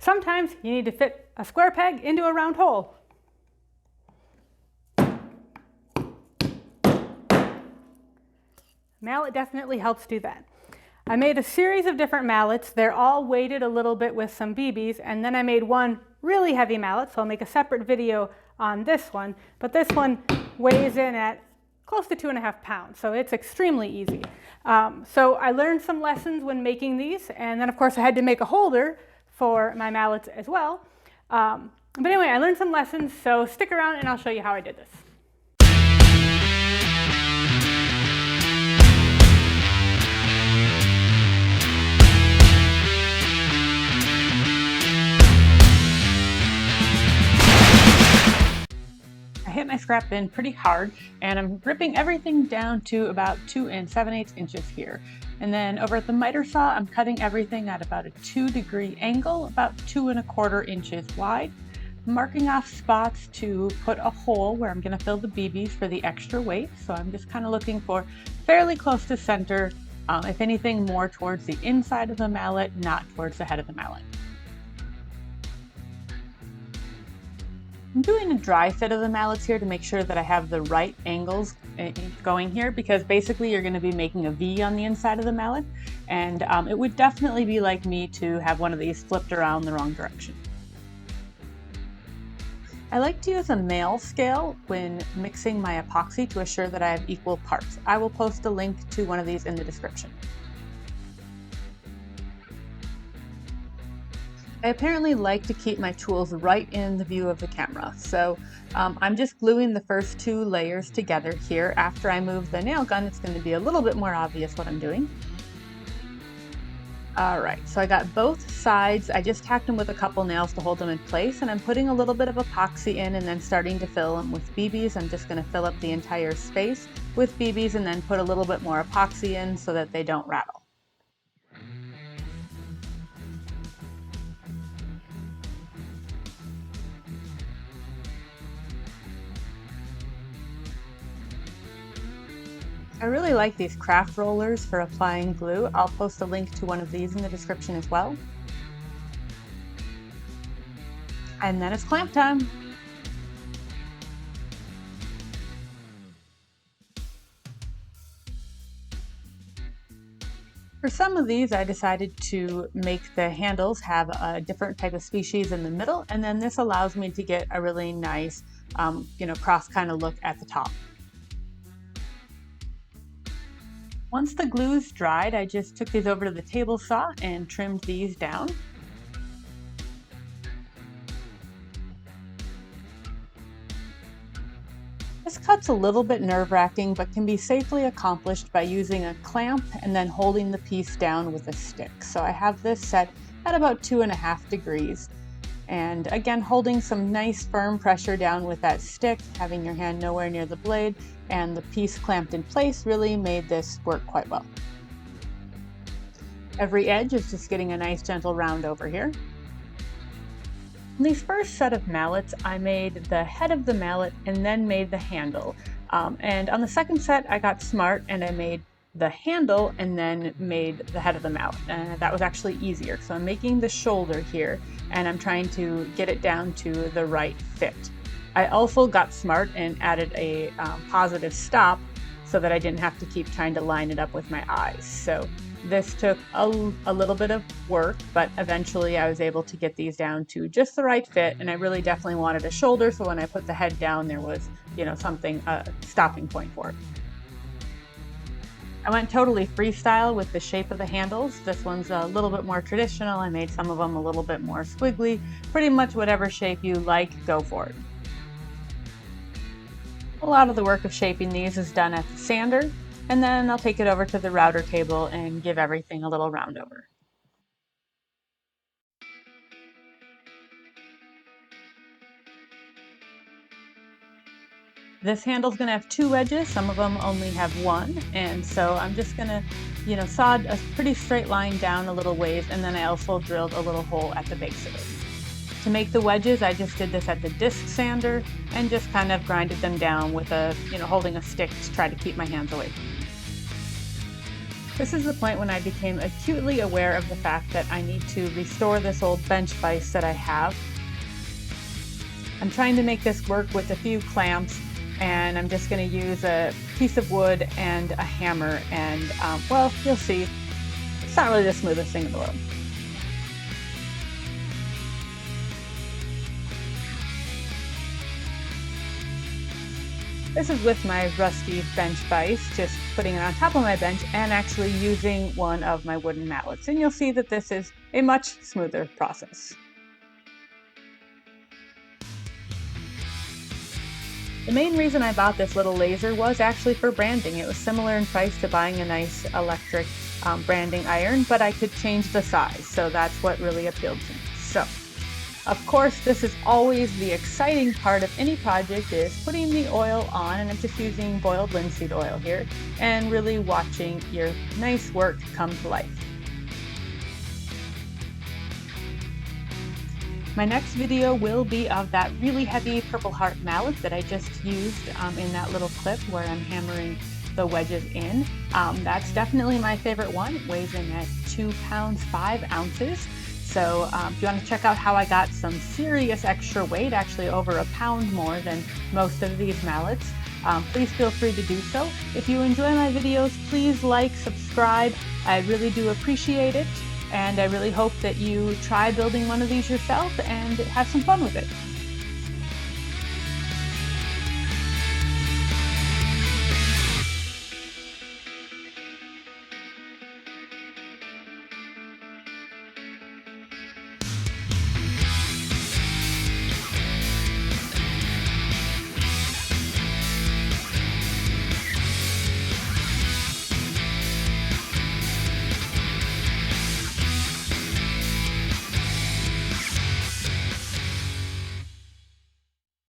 Sometimes you need to fit a square peg into a round hole. Mallet definitely helps do that. I made a series of different mallets. They're all weighted a little bit with some BBs, and then I made one really heavy mallet, so I'll make a separate video on this one. But this one weighs in at close to 2.5 pounds, so it's extremely easy. So I learned some lessons when making these, and then of course I had to make a holder for my mallets as well. But anyway, I learned some lessons, so stick around and I'll show you how I did this. I hit my scrap bin pretty hard, and I'm ripping everything down to about 2 7/8 inches here. And then over at the miter saw, I'm cutting everything at about a 2-degree angle, about 2 1/4 inches wide, marking off spots to put a hole where I'm going to fill the BBs for the extra weight. So I'm just kind of looking for fairly close to center, if anything more towards the inside of the mallet, not towards the head of the mallet. I'm doing a dry fit of the mallets here to make sure that I have the right angles going here, because basically you're going to be making a V on the inside of the mallet, and it would definitely be like me to have one of these flipped around the wrong direction. I like to use a male scale when mixing my epoxy to assure that I have equal parts. I will post a link to one of these in the description. I apparently like to keep my tools right in the view of the camera, so I'm just gluing the first 2 layers together here. After I move the nail gun, it's going to be a little bit more obvious what I'm doing. Alright, so I got both sides. I just tacked them with a couple nails to hold them in place, and I'm putting a little bit of epoxy in and then starting to fill them with BBs. I'm just going to fill up the entire space with BBs and then put a little bit more epoxy in so that they don't rattle. I really like these craft rollers for applying glue. I'll post a link to one of these in the description as well. And then it's clamp time. For some of these, I decided to make the handles have a different type of species in the middle, and then this allows me to get a really nice, cross kind of look at the top. Once the glue's dried, I just took these over to the table saw and trimmed these down. This cut's a little bit nerve-wracking, but can be safely accomplished by using a clamp and then holding the piece down with a stick. So I have this set at about 2.5 degrees. And again, holding some nice firm pressure down with that stick, having your hand nowhere near the blade, and the piece clamped in place really made this work quite well. Every edge is just getting a nice gentle round over here. On these first set of mallets, I made the head of the mallet and then made the handle. And on the second set, I got smart and I made the handle and then made the head of the mallet. And that was actually easier. So I'm making the shoulder here and I'm trying to get it down to the right fit. I also got smart and added a positive stop so that I didn't have to keep trying to line it up with my eyes. So this took a little bit of work, but eventually I was able to get these down to just the right fit, and I really definitely wanted a shoulder, so when I put the head down there was, something, a stopping point for it. I went totally freestyle with the shape of the handles. This one's a little bit more traditional. I made some of them a little bit more squiggly. Pretty much whatever shape you like, go for it. A lot of the work of shaping these is done at the sander, and then I'll take it over to the router table and give everything a little round over. This handle's going to have 2 edges, some of them only have 1, and so I'm just going to, sawed a pretty straight line down a little ways, and then I also drilled a little hole at the base of it. To make the wedges, I just did this at the disc sander and just kind of grinded them down with holding a stick to try to keep my hands away. This is the point when I became acutely aware of the fact that I need to restore this old bench vise that I have. I'm trying to make this work with a few clamps, and I'm just going to use a piece of wood and a hammer, and well, you'll see, it's not really the smoothest thing in the world. This is with my rusty bench vise, just putting it on top of my bench and actually using one of my wooden mallets. And you'll see that this is a much smoother process. The main reason I bought this little laser was actually for branding. It was similar in price to buying a nice electric branding iron, but I could change the size, so that's what really appealed to me. So, of course, this is always the exciting part of any project, is putting the oil on, and I'm just using boiled linseed oil here, and really watching your nice work come to life. My next video will be of that really heavy Purple Heart mallet that I just used in that little clip where I'm hammering the wedges in. That's definitely my favorite one. It weighs in at 2 pounds 5 ounces. So if you want to check out how I got some serious extra weight, actually over a pound more than most of these mallets, please feel free to do so. If you enjoy my videos, please like, subscribe. I really do appreciate it. And I really hope that you try building one of these yourself and have some fun with it.